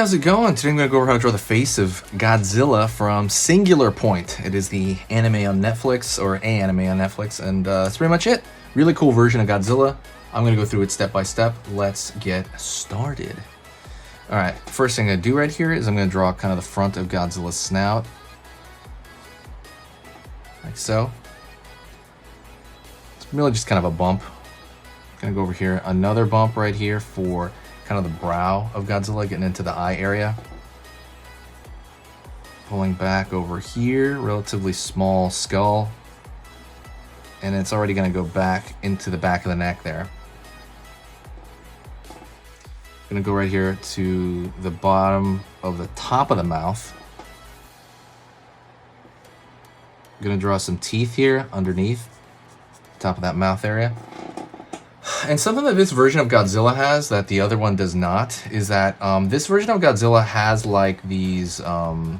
how's it going? Today I'm going to go over how to draw the face of Godzilla from Singular Point. It is the anime on Netflix, or a anime on Netflix, and that's pretty much it. Really cool version of Godzilla. I'm going to go through it step by step. Let's get started. Alright, first thing I'm going to do right here is I'm going to draw kind of the front of Godzilla's snout. Like so. It's really just kind of a bump. I'm going to go over here, another bump right here for kind of the brow of Godzilla, getting into the eye area. Pulling back over here, relatively small skull. And it's already going to go back into the back of the neck there. Going to go right here to the bottom of the top of the mouth. Going to draw some teeth here underneath the top of that mouth area. And something that this version of Godzilla has that the other one does not is that this version of Godzilla has like these, how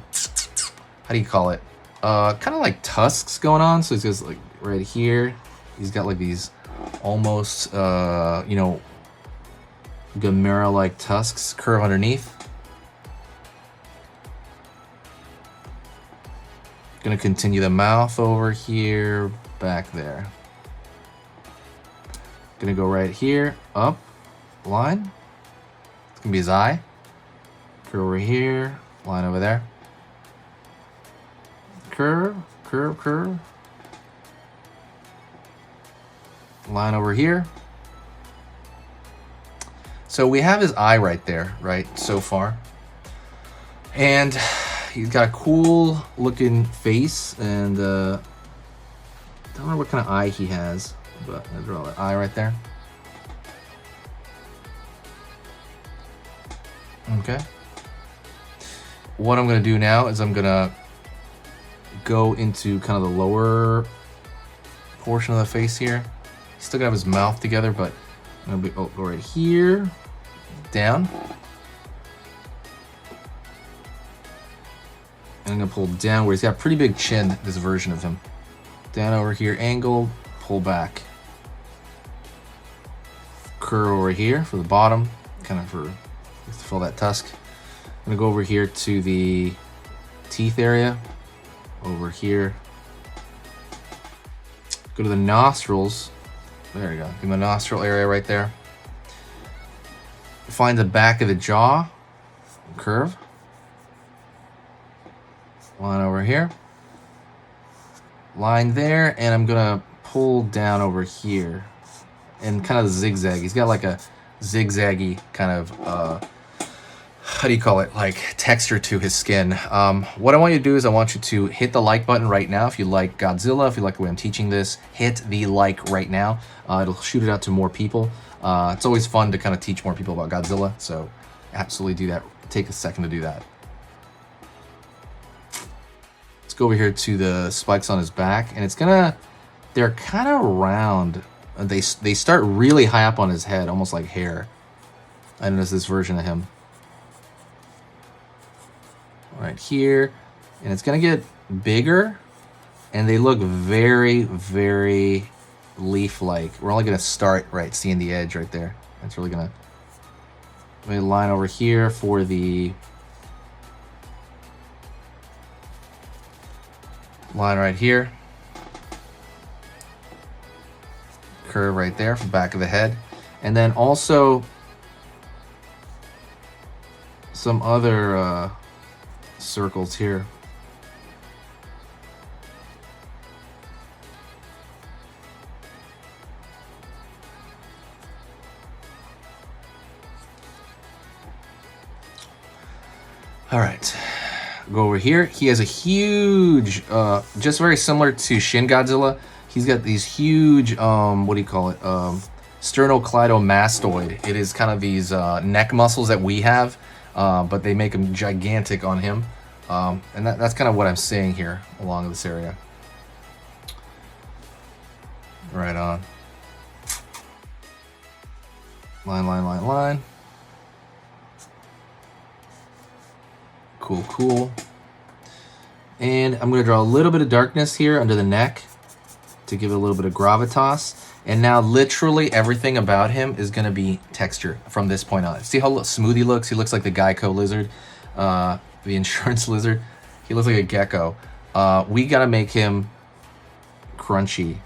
do you call it? Kind of like tusks going on. So it's just like right here, he's got like these almost, you know, Gamera-like tusks curve underneath. Gonna continue the mouth over here, back there. Gonna go right here, up, line. It's gonna be his eye. Curve over here, line over there. Curve, curve, curve. Line over here. So we have his eye right there, right, so far. And he's got a cool looking face, and I don't know what kind of eye he has. But I'm gonna draw that eye right there. Okay. What I'm gonna do now is I'm gonna go into kind of the lower portion of the face here. He's still gonna have his mouth together, but I'm gonna go right here, down. And I'm gonna pull down where he's got a pretty big chin, this version of him. Down over here, angled, pull back. Curve over here for the bottom, kind of for to fill that tusk. I'm gonna go over here to the teeth area, over here. Go to the nostrils. There you go. Give him a nostril area right there. Find the back of the jaw, curve. Line over here. Line there, and I'm gonna pull down over here. And kind of zigzag. He's got like a zigzaggy kind of, how do you call it? Like texture to his skin. What I want you to do is I want you to hit the like button right now. If you like Godzilla, if you like the way I'm teaching this, hit the like right now. It'll shoot it out to more people. It's always fun to kind of teach more people about Godzilla. So absolutely do that. Take a second to do that. Let's go over here to the spikes on his back. And it's gonna, they're kind of round. They start really high up on his head, almost like hair. I noticed this version of him. Right here. And it's going to get bigger. And they look very, very leaf-like. We're only going to start, right, seeing the edge right there. That's really going to line over here for the line right here. Curve right there for the back of the head, and then also some other circles here. All right, go over here. He has a huge, just very similar to Shin Godzilla. He's got these huge, what do you call it? Sternocleidomastoid. It is kind of these neck muscles that we have, but they make them gigantic on him. And that's kind of what I'm seeing here along this area. Right on. Line, line, line, line. Cool, cool. And I'm going to draw a little bit of darkness here under the neck to give it a little bit of gravitas. And now literally everything about him is going to be texture from this point on. See how smooth he looks? He looks like the Geico lizard, the insurance lizard. He looks like a gecko. We got to make him crunchy.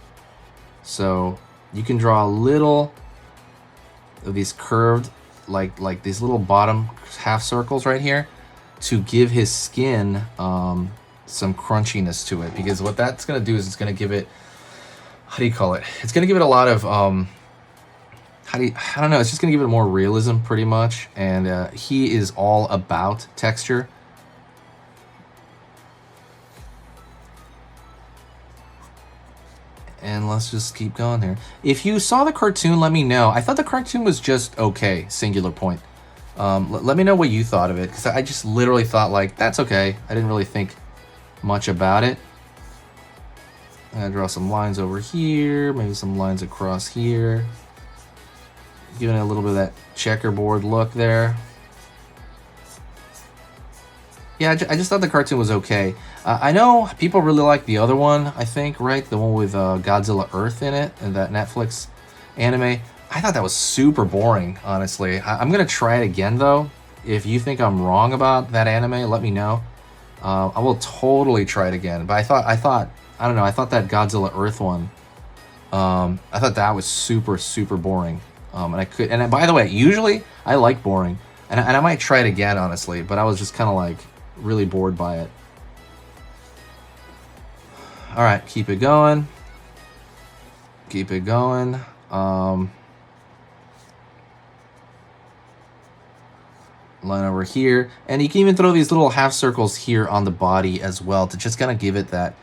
So you can draw a little of these curved, like these little bottom half circles right here to give his skin some crunchiness to it. Because what that's going to do is it's going to give it, how do you call it? It's going to give it a lot of, I don't know, it's just going to give it more realism pretty much. And he is all about texture. And let's just keep going here. If you saw the cartoon, let me know. I thought the cartoon was just okay, singular point. Let me know what you thought of it, because I just literally thought, like, that's okay. I didn't really think much about it. I'm gonna draw some lines over here, maybe some lines across here. Giving it a little bit of that checkerboard look there. Yeah, I just thought the cartoon was okay. I know people really like the other one, I think, right? The one with Godzilla Earth in it, and that Netflix anime. I thought that was super boring, honestly. I'm going to try it again, though. If you think I'm wrong about that anime, let me know. I will totally try it again. But I don't know, I thought that Godzilla Earth one, I thought that was super, super boring. And by the way, usually I like boring. And I might try it again, honestly, but I was just kind of like really bored by it. All right, keep it going. Keep it going. Line over here, and you can even throw these little half circles here on the body as well to just kind of give it that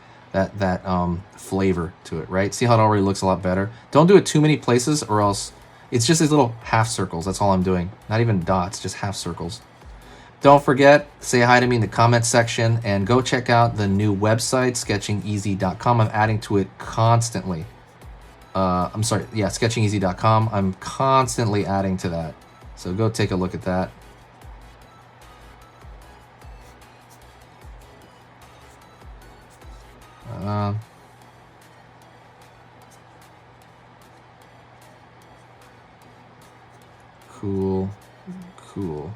flavor to it, right? See how it already looks a lot better? Don't do it too many places, or else it's just these little half circles. That's all I'm doing. Not even dots, just half circles. Don't forget, say hi to me in the comments section, and go check out the new website, sketchingeasy.com. I'm adding to it constantly. I'm sorry, yeah, sketchingeasy.com. I'm constantly adding to that. So go take a look at that. Cool.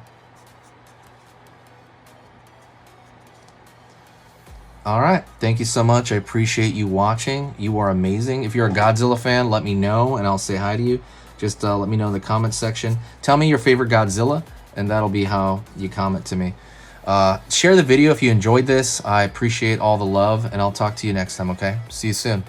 All right, thank you so much. I appreciate you watching. You are amazing. If you're a Godzilla fan, let me know and I'll say hi to you. Just let me know in the comments section. Tell me your favorite Godzilla, and that'll be how you comment to me. Share the video if you enjoyed this. I appreciate all the love, and I'll talk to you next time, okay? See you soon.